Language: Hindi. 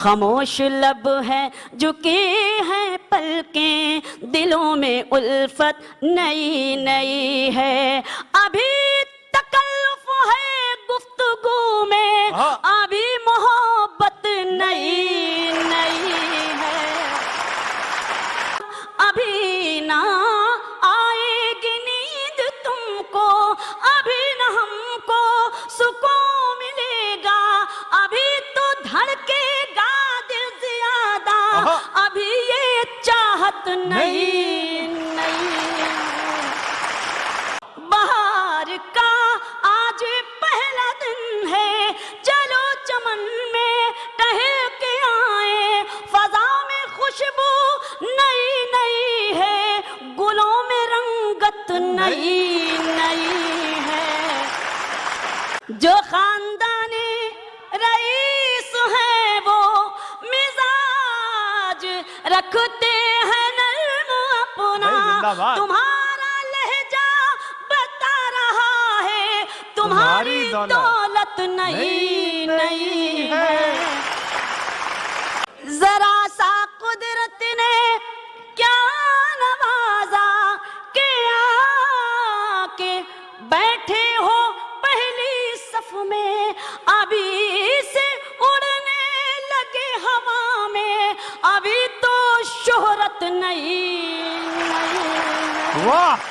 खामोश लब है झुकी हैं पलकें, दिलों में उल्फत नई नई है। अभी तकल्लुफ है गुफ्तगू में, अभी मोहब्बत नई नई है। अभी ना आएगी नींद तुमको, अभी न हमको सुकून मिलेगा। अभी तो धड़केगा दिल ज्यादा, अभी ये चाहत नहीं नहीं। बाहर का आज पहला दिन है, चलो चमन में टहल के आए। फजा में खुशबू नई नई है, गुलों में रंगत नई नई है। जो खानदानी रईस है वो मिजाज रखते हैं नर्म अपना। तुम्हारा लहजा बता रहा है तुम्हारी दौलत नई नई है। जरा सा कुदरत ने क्या नवाजा के आके बैठे हो पहली सफ में। अभी से उड़ने लगे हवा में, अभी तो शोहरत नहीं नहीं। वाह।